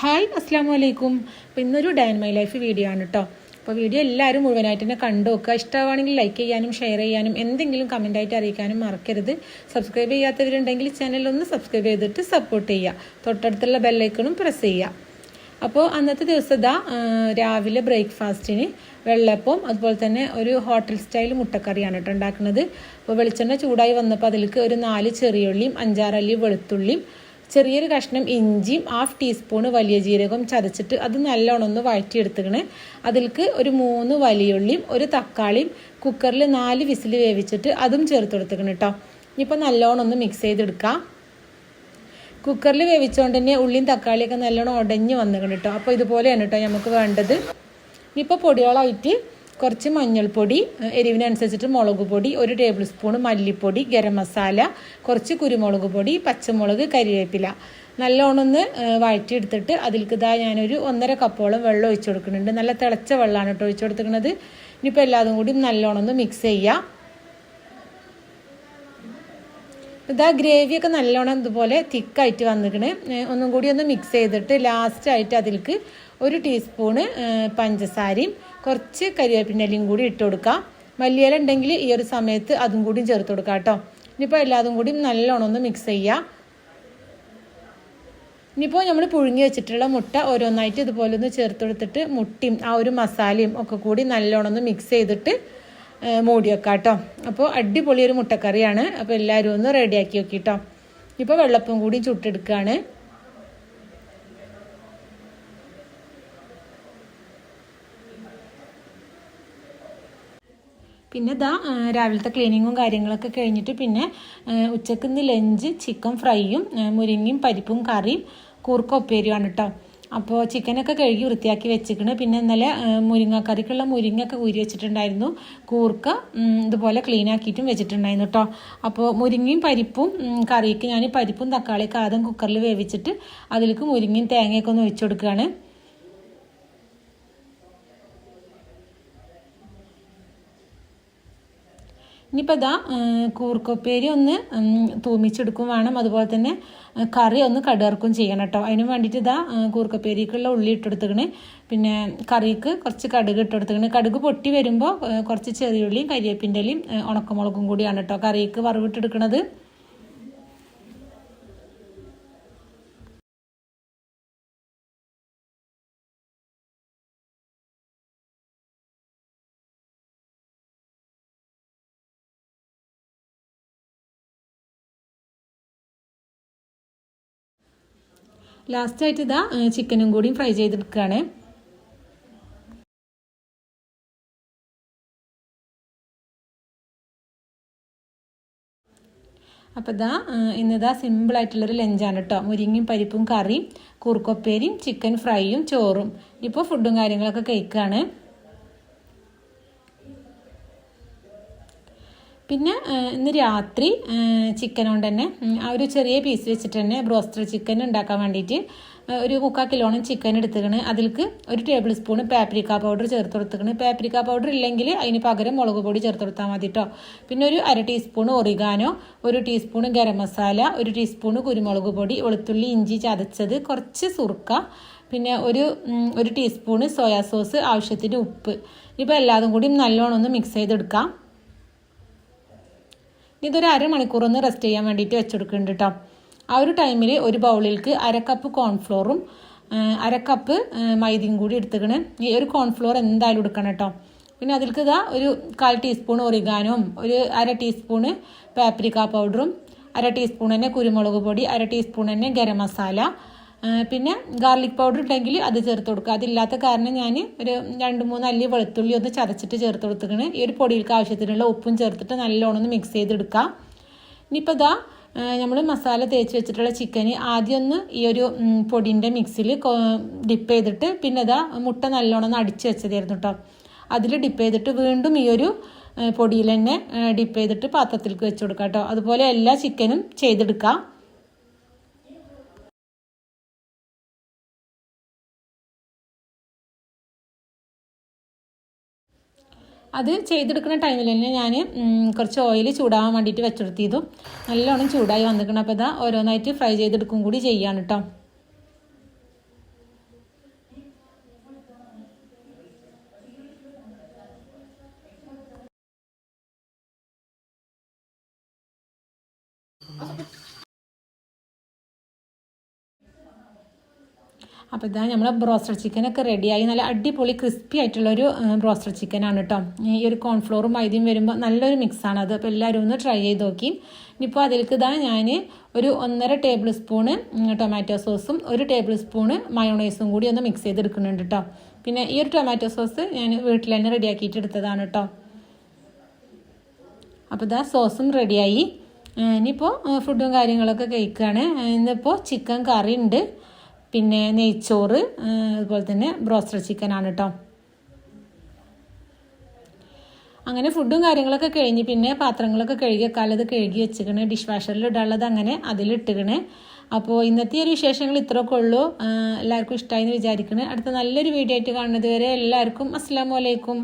Hi അസ്സാം വലൈക്കും. അപ്പോൾ ഇന്നൊരു day in my life video ആണ് കേട്ടോ. അപ്പോൾ വീഡിയോ എല്ലാവരും മുഴുവനായിട്ട് തന്നെ കണ്ടു നോക്കുക. ഇഷ്ടമാണെങ്കിൽ ലൈക്ക് ചെയ്യാനും ഷെയർ ചെയ്യാനും എന്തെങ്കിലും കമൻറ്റായിട്ട് അറിയിക്കാനും മറക്കരുത്. സബ്സ്ക്രൈബ് ചെയ്യാത്തവരുണ്ടെങ്കിൽ ചാനലൊന്ന് സബ്സ്ക്രൈബ് ചെയ്തിട്ട് സപ്പോർട്ട് ചെയ്യുക. തൊട്ടടുത്തുള്ള ബെല്ലൈക്കണും പ്രസ് ചെയ്യുക. അപ്പോൾ അന്നത്തെ ദിവസം രാവിലെ ബ്രേക്ക്ഫാസ്റ്റിന് വെള്ളപ്പം അതുപോലെ തന്നെ ഒരു ഹോട്ടൽ സ്റ്റൈൽ മുട്ടക്കറിയാണ് കേട്ടോ ഉണ്ടാക്കുന്നത്. അപ്പോൾ വെളിച്ചെണ്ണ ചൂടായി വന്നപ്പോൾ അതിലേക്ക് ഒരു 4 ചെറിയുള്ളിയും 5-6 അല്ലി വെളുത്തുള്ളിയും ചെറിയൊരു കഷ്ണം ഇഞ്ചിയും 1/2 ടീസ്പൂൺ വലിയ ജീരകം ചതച്ചിട്ട് അത് നല്ലോണം ഒന്ന് വഴറ്റിയെടുത്തുകണ്. അതിലേക്ക് ഒരു 3 വലിയുള്ളിയും ഒരു തക്കാളിയും കുക്കറിൽ 4 വിസിൽ വേവിച്ചിട്ട് അതും ചേർത്ത് കൊടുത്തുകണ് കേട്ടോ. ഇനിയിപ്പോൾ നല്ലോണം ഒന്ന് മിക്സ് ചെയ്തെടുക്കാം. കുക്കറിൽ വേവിച്ചുകൊണ്ട് തന്നെ ഉള്ളിയും തക്കാളിയൊക്കെ നല്ലോണം ഉടഞ്ഞ് വന്നിക്കണം കേട്ടോ. അപ്പോൾ ഇതുപോലെയാണ് കേട്ടോ നമുക്ക് വേണ്ടത്. ഇനിയിപ്പോൾ പൊടികളായിട്ട് കുറച്ച് മഞ്ഞൾപ്പൊടി, എരിവിനനുസരിച്ചിട്ട് മുളക് പൊടി, 1 ടേബിൾ സ്പൂൺ മല്ലിപ്പൊടി, ഗരം മസാല, കുറച്ച് കുരുമുളക് പൊടി, പച്ചമുളക്, കരിവേപ്പില നല്ലോണം ഒന്ന് വഴറ്റിയെടുത്തിട്ട് അതിലേക്ക് ഞാനൊരു 1.5 കപ്പോളം വെള്ളം ഒഴിച്ചു കൊടുക്കുന്നുണ്ട്. നല്ല തിളച്ച വെള്ളമാണ് കേട്ടോ ഒഴിച്ചു കൊടുക്കുന്നത്. ഇനിയിപ്പോൾ എല്ലാതും കൂടി നല്ലോണം ഒന്ന് മിക്സ് ചെയ്യുക. ഗ്രേവിയൊക്കെ നല്ലോണം ഇതുപോലെ തിക്കായിട്ട് വന്നിക്കണ്. ഒന്നും കൂടി ഒന്ന് മിക്സ് ചെയ്തിട്ട് ലാസ്റ്റായിട്ട് അതിലേക്ക് 1 ടീസ്പൂണ് പഞ്ചസാരയും കുറച്ച് കരിവേപ്പിൻ്റെ ഇലയും കൂടി ഇട്ട് കൊടുക്കുക. മല്ലിയില ഉണ്ടെങ്കിൽ ഈ ഒരു സമയത്ത് അതും കൂടി ചേർത്ത് കൊടുക്കുക കേട്ടോ. ഇനിയിപ്പോൾ എല്ലാതും കൂടി നല്ലോണം ഒന്ന് മിക്സ് ചെയ്യുക. ഇനിയിപ്പോൾ നമ്മൾ പുഴുങ്ങി വെച്ചിട്ടുള്ള മുട്ട ഓരോന്നായിട്ട് ഇതുപോലെ ഒന്ന് ചേർത്ത് കൊടുത്തിട്ട് മുട്ടയും ആ ഒരു മസാലയും ഒക്കെ കൂടി നല്ലോണം ഒന്ന് മിക്സ് ചെയ്തിട്ട് മൂടി വെക്കാം കേട്ടോ. അപ്പോൾ അടിപൊളി ഒരു മുട്ടക്കറിയാണ്. അപ്പോൾ എല്ലാവരും ഒന്ന് റെഡിയാക്കി വെക്കി കേട്ടോ. ഇപ്പോൾ വെള്ളപ്പം കൂടി ചുട്ടെടുക്കുകയാണ്. പിന്നെ രാവിലത്തെ ക്ലീനിങ്ങും കാര്യങ്ങളൊക്കെ കഴിഞ്ഞിട്ട് പിന്നെ ഉച്ചക്ക് ഇന്ന് ലഞ്ച് ചിക്കൻ ഫ്രൈയും മുരിങ്ങയും പരിപ്പും കറിയും കൂർക്ക ഉപ്പേരിയുമാണ് കേട്ടോ. അപ്പോൾ ചിക്കനൊക്കെ കഴുകി വൃത്തിയാക്കി വെച്ചിക്കണ്. പിന്നെ ഇന്നലെ മുരിങ്ങക്കറിക്കുള്ള മുരിങ്ങയൊക്കെ ഊരി വെച്ചിട്ടുണ്ടായിരുന്നു. കൂർക്ക ഇതുപോലെ ക്ലീൻ ആക്കിയിട്ടും വെച്ചിട്ടുണ്ടായിരുന്നു കേട്ടോ. അപ്പോൾ മുരിങ്ങയും പരിപ്പും കറിക്ക് ഞാൻ പരിപ്പും തക്കാളിയൊക്കെ ആദ്യം കുക്കറിൽ വേവിച്ചിട്ട് അതിലേക്ക് മുരിങ്ങയും തേങ്ങയൊക്കെ ഒന്ന് ഒഴിച്ചു കൊടുക്കുകയാണ്. ഇനിയിപ്പോൾ കൂർക്കപ്പേരി ഒന്ന് തൂമിച്ചെടുക്കും വേണം. അതുപോലെ തന്നെ കറി ഒന്ന് കടുകർക്കും ചെയ്യണം കേട്ടോ. അതിന് വേണ്ടിയിട്ട് കൂർക്കപ്പേരിക്കുള്ള ഉള്ളി ഇട്ടെടുത്തുകണ്. പിന്നെ കറിക്ക് കുറച്ച് കടുക് ഇട്ടെടുത്തുകണ്. കടുക് പൊട്ടി വരുമ്പോൾ കുറച്ച് ചെറിയുള്ളിയും കരിവേപ്പിൻ്റെ ഇലയും ഉണക്കമുളകും കൂടിയാണ് കേട്ടോ കറിക്ക് വറവിട്ടെടുക്കുന്നത്. ലാസ്റ്റായിട്ട് ചിക്കനും കൂടിയും ഫ്രൈ ചെയ്തെടുക്കുകയാണ്. അപ്പോൾ ഇന്ന് സിമ്പിളായിട്ടുള്ളൊരു ലഞ്ചാണ് കേട്ടോ. മുരിങ്ങയും പരിപ്പും കറിയും കൂർക്കൊപ്പേരിയും ചിക്കൻ ഫ്രൈയും ചോറും. ഇപ്പോൾ ഫുഡും കാര്യങ്ങളൊക്കെ കഴിക്കുകയാണ്. പിന്നെ ഇന്ന് രാത്രി ചിക്കൻ കൊണ്ട് തന്നെ ആ ഒരു ചെറിയ പീസ് വെച്ചിട്ട് തന്നെ ബ്രോസ്റ്റർ ചിക്കൻ ഉണ്ടാക്കാൻ വേണ്ടിയിട്ട് ഒരു 3/4 കിലോളം ചിക്കൻ എടുത്തുകണ്. അതിലേക്ക് 1 ടേബിൾ സ്പൂൺ പാപ്രിക്ക പൗഡർ ചേർത്ത് കൊടുത്തുകണ്. പാപ്രിക്ക പൗഡർ ഇല്ലെങ്കിൽ അതിന് പകരം മുളക് പൊടി ചേർത്ത് കൊടുത്താൽ മതി കേട്ടോ. പിന്നെ ഒരു 1/2 teaspoon oregano, 1 teaspoon garam masala, 1 teaspoon കുരുമുളക് പൊടി, വെളുത്തുള്ളി ഇഞ്ചി ചതച്ചത്, കുറച്ച് സുർക്ക, പിന്നെ ഒരു ടീസ്പൂൺ സോയാ സോസ്, ആവശ്യത്തിന് ഉപ്പ്. ഇപ്പോൾ എല്ലാതും കൂടി നല്ലോണം ഒന്ന് മിക്സ് ചെയ്തെടുക്കാം. ഇതൊരു 1/2 മണിക്കൂർ ഒന്ന് റെസ്റ്റ് ചെയ്യാൻ വേണ്ടിയിട്ട് വെച്ചെടുക്കുന്നുണ്ട് കേട്ടോ. ആ ഒരു ടൈമിൽ ഒരു ബൗളിലേക്ക് 1/2 കപ്പ് കോൺഫ്ലോറും 1/2 കപ്പ് മൈദയും കൂടി എടുത്തുകണ്. ഈ ഒരു കോൺഫ്ലോർ എന്തായാലും എടുക്കണം കേട്ടോ. പിന്നെ അതിലേക്ക് ഒരു 1/4 ടീസ്പൂൺ ഒറിഗാനോയും 1/2 ടീസ്പൂൺ പാപ്രിക്ക പൗഡറും 1/2 ടീസ്പൂൺ തന്നെ കുരുമുളക് പൊടി, 1/2 ടീസ്പൂൺ തന്നെ ഗരം മസാല, പിന്നെ ഗാർലിക് പൗഡർ ഉണ്ടെങ്കിൽ അത് ചേർത്ത് കൊടുക്കുക. അതില്ലാത്ത കാരണം ഞാൻ ഒരു 2-3 അല്ലി വെളുത്തുള്ളി ഒന്ന് ചതച്ചിട്ട് ചേർത്ത് കൊടുത്തിരിക്കണ്. ഈ ഒരു പൊടിയിലേക്ക് ആവശ്യത്തിനുള്ള ഉപ്പും ചേർത്തിട്ട് നല്ലോണം ഒന്ന് മിക്സ് ചെയ്തെടുക്കുക. ഇനിയിപ്പോൾ നമ്മൾ മസാല തേച്ച് വെച്ചിട്ടുള്ള ചിക്കന് ആദ്യം ഒന്ന് ഈ ഒരു പൊടിൻ്റെ മിക്സിൽ ഡിപ്പ് ചെയ്തിട്ട് പിന്നെ മുട്ട നല്ലോണം ഒന്ന് അടിച്ച് വെച്ചതായിരുന്നു കേട്ടോ. അതിൽ ഡിപ്പ് ചെയ്തിട്ട് വീണ്ടും ഈ ഒരു പൊടിയിൽ തന്നെ ഡിപ്പ് ചെയ്തിട്ട് പാത്രത്തിലേക്ക് വെച്ച് കൊടുക്കുക കേട്ടോ. അതുപോലെ എല്ലാ ചിക്കനും ചെയ്തെടുക്കുക. അത് ചെയ്തെടുക്കുന്ന ടൈമിൽ തന്നെ ഞാൻ കുറച്ച് ഓയിൽ ചൂടാവാൻ വേണ്ടിയിട്ട് വെച്ചെടുത്തിയതു. നല്ലോണം ചൂടായി വന്നിരിക്കണം. അപ്പോൾ ഓരോന്നായിട്ട് ഫ്രൈ ചെയ്തെടുക്കും കൂടി ചെയ്യാണ് കേട്ടോ. അപ്പോൾ ഇതാ നമ്മളെ ബ്രോസ്റ്റഡ് ചിക്കനൊക്കെ റെഡിയായി. നല്ല അടിപൊളി ക്രിസ്പി ആയിട്ടുള്ളൊരു ബ്രോസ്റ്റഡ് ചിക്കനാണ് കേട്ടോ. ഈ ഒരു കോൺഫ്ലോറും മൈദയും വരുമ്പോൾ നല്ലൊരു മിക്സാണത്. അപ്പോൾ എല്ലാവരും ഒന്ന് ട്രൈ ചെയ്ത് നോക്കി. ഇനിയിപ്പോൾ അതിലേക്ക് ഇതാ ഞാൻ ഒരു 1.5 ടേബിൾ സ്പൂണ് ടൊമാറ്റോ സോസും 1 ടേബിൾ സ്പൂണ് മയോണൈസും കൂടി ഒന്ന് മിക്സ് ചെയ്തെടുക്കുന്നുണ്ട് കേട്ടോ. പിന്നെ ഈ ഒരു ടൊമാറ്റോ സോസ് ഞാൻ വീട്ടിൽ തന്നെ റെഡിയാക്കിയിട്ട് എടുത്തതാണ് കേട്ടോ. അപ്പോൾ ഇതാ സോസും റെഡിയായി. ഇനിയിപ്പോൾ ഫുഡും കാര്യങ്ങളൊക്കെ കഴിക്കുകയാണ്. ഇന്നിപ്പോൾ ചിക്കൻ കറി ഉണ്ട്, പിന്നെ നെയ്ച്ചോറ്, അതുപോലെ തന്നെ ബ്രോസ്റ്റഡ് ചിക്കനാണ് കേട്ടോ. അങ്ങനെ ഫുഡും കാര്യങ്ങളൊക്കെ കഴിഞ്ഞ് പിന്നെ പാത്രങ്ങളൊക്കെ കഴുകി വെക്കാലത് കഴുകി വെച്ചിക്കണ്. ഡിഷ് വാഷറിൽ ഇടാനുള്ളത് അങ്ങനെ അതിലിട്ടിക്കണ്. അപ്പോൾ ഇന്നത്തെ ഒരു വിശേഷങ്ങൾ ഇത്രയൊക്കെ ഉള്ളൂ. എല്ലാവർക്കും ഇഷ്ടമായി എന്ന് വിചാരിക്കണേ. അടുത്ത നല്ലൊരു വീഡിയോ ആയിട്ട് കാണുന്നത് വരെ എല്ലാവർക്കും അസ്സലാമു അലൈക്കും.